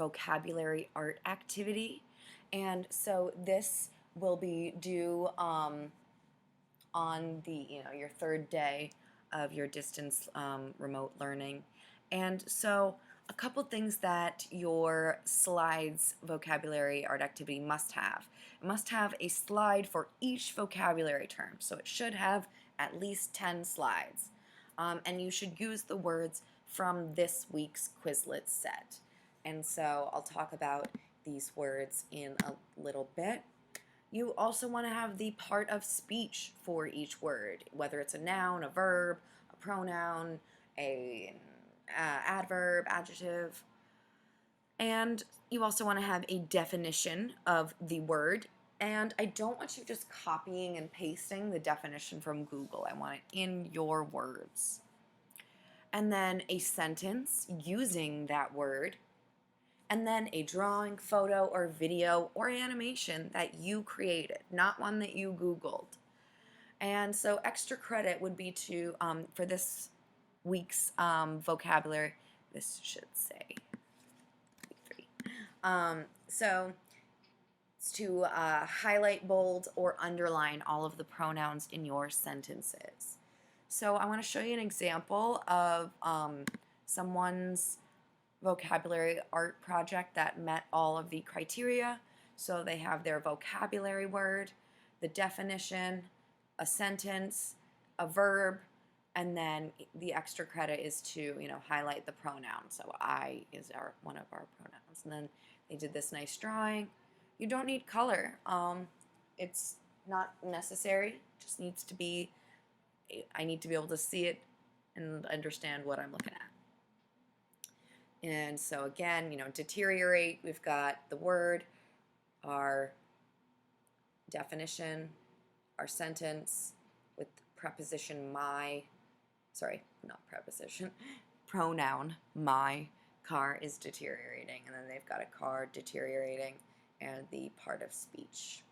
vocabulary art activity. And so this will be due on the your third day of your distance remote learning. And so a couple things that your slides vocabulary art activity must have. It must have a slide for each vocabulary term. So it should have at least 10 slides. And you should use the words from this week's Quizlet set. And so I'll talk about these words in a little bit. You also want to have the part of speech for each word, whether it's a noun, a verb, a pronoun, a adverb, adjective. And you also want to have a definition of the word. And I don't want you just copying and pasting the definition from Google. I want it in your words. And then a sentence using that word, and then a drawing, photo, or video, or animation that you created, not one that you Googled. And so extra credit would be to, for this week's vocabulary, this should say week 3. So it's to highlight, bold, or underline all of the pronouns in your sentences. So I want to show you an example of someone's vocabulary art project that met all of the criteria. So they have their vocabulary word, the definition, a sentence, a verb, and then the extra credit is to highlight the pronoun. So I is one of our pronouns. And then they did this nice drawing. You don't need color. It's not necessary. It just needs to be. I need to be able to see it and understand what I'm looking at. And so again, deteriorate, we've got the word, our definition, our sentence with preposition my, sorry, not preposition, pronoun my car is deteriorating. And then they've got a car deteriorating and the part of speech.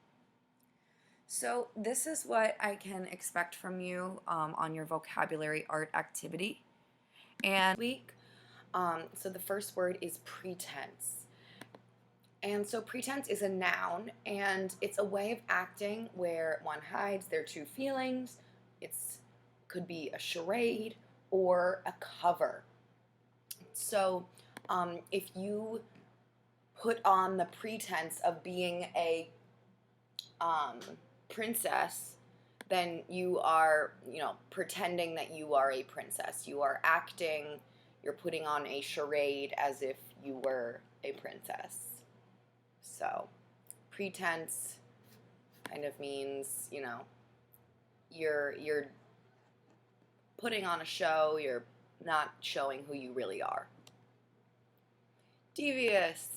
So this is what I can expect from you on your vocabulary art activity. And week, so the first word is pretense. And so pretense is a noun, and it's a way of acting where one hides their true feelings. It's could be a charade or a cover. So if you put on the pretense of being a princess, then you are, pretending that you are a princess. You are acting, you're putting on a charade as if you were a princess. So, pretense kind of means, you're putting on a show, you're not showing who you really are. Devious.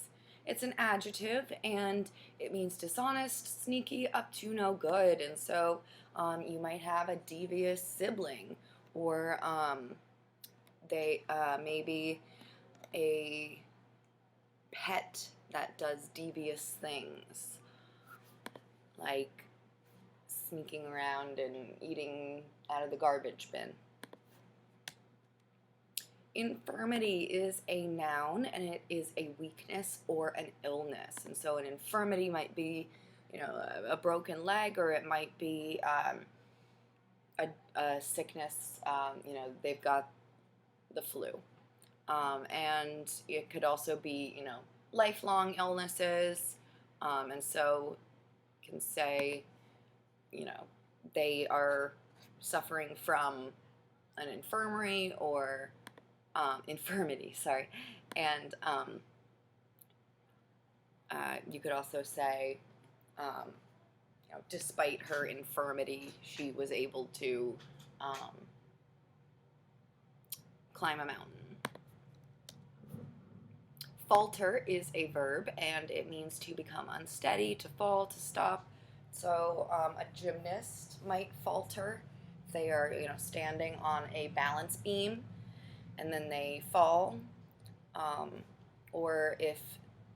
It's an adjective, and it means dishonest, sneaky, up to no good. And so you might have a devious sibling, or they maybe a pet that does devious things, like sneaking around and eating out of the garbage bin. Infirmity is a noun, and it is a weakness or an illness. And so an infirmity might be, a broken leg, or it might be a sickness. They've got the flu, and it could also be, lifelong illnesses. And so you can say, they are suffering from an infirmary or infirmity, sorry. And you could also say, despite her infirmity, she was able to climb a mountain. Falter is a verb, and it means to become unsteady, to fall, to stop. So a gymnast might falter if they are, standing on a balance beam and then they fall, or if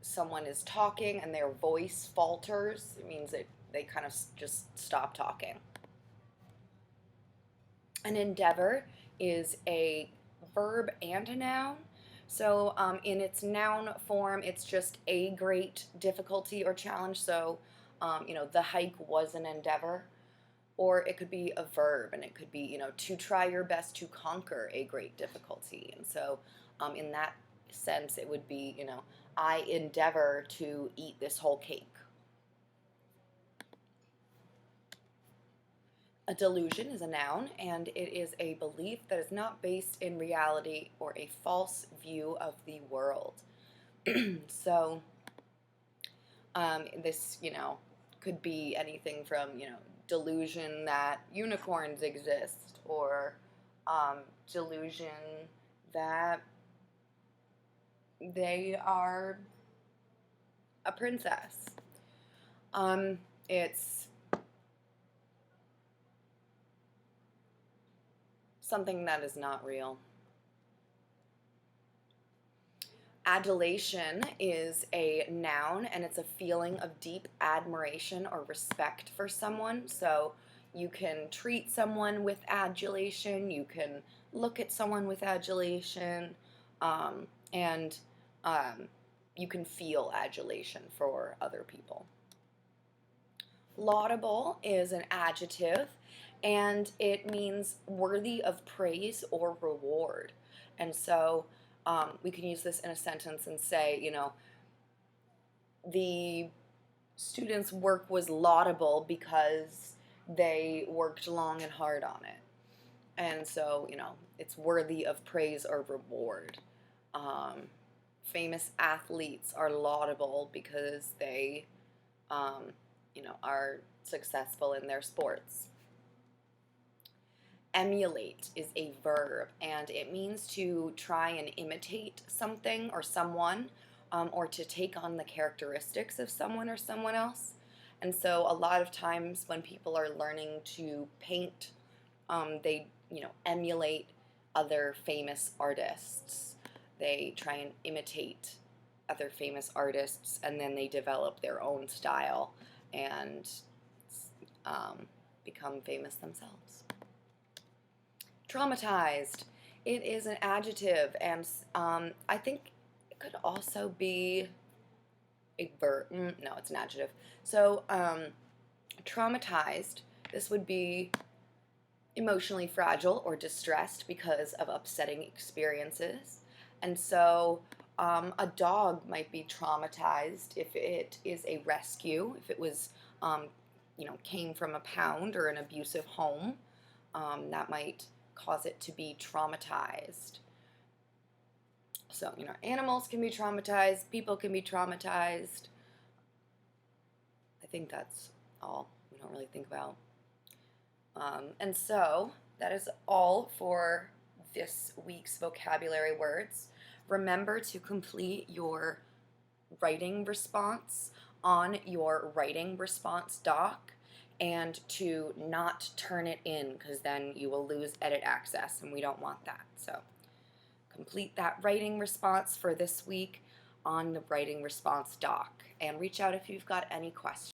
someone is talking and their voice falters, it means that they kind of just stop talking. An endeavor is a verb and a noun. So in its noun form, it's just a great difficulty or challenge. So, the hike was an endeavor. Or it could be a verb, and it could be, to try your best to conquer a great difficulty. And so, in that sense, it would be, I endeavor to eat this whole cake. A delusion is a noun, and it is a belief that is not based in reality or a false view of the world. So, this, could be anything from, delusion that unicorns exist, or delusion that they are a princess. It's something that is not real. Adulation is a noun, and it's a feeling of deep admiration or respect for someone. So you can treat someone with adulation, you can look at someone with adulation, and you can feel adulation for other people. Laudable is an adjective, and it means worthy of praise or reward. And so we can use this in a sentence and say, the student's work was laudable because they worked long and hard on it. And so, it's worthy of praise or reward. Famous athletes are laudable because they, are successful in their sports. Emulate is a verb, and it means to try and imitate something or someone, or to take on the characteristics of someone or someone else. And so a lot of times when people are learning to paint, they, emulate other famous artists. They try and imitate other famous artists, and then they develop their own style and become famous themselves. Traumatized. It is an adjective, and I think it could also be a verb. No, it's an adjective. So, traumatized, this would be emotionally fragile or distressed because of upsetting experiences. And so, a dog might be traumatized if it is a rescue, if it was, came from a pound or an abusive home. That might cause it to be traumatized. So, animals can be traumatized, people can be traumatized. I think that's all we don't really think about. And so, that is all for this week's vocabulary words. Remember to complete your writing response on your writing response doc, and to not turn it in, because then you will lose edit access, and we don't want that. So complete that writing response for this week on the writing response doc, and reach out if you've got any questions.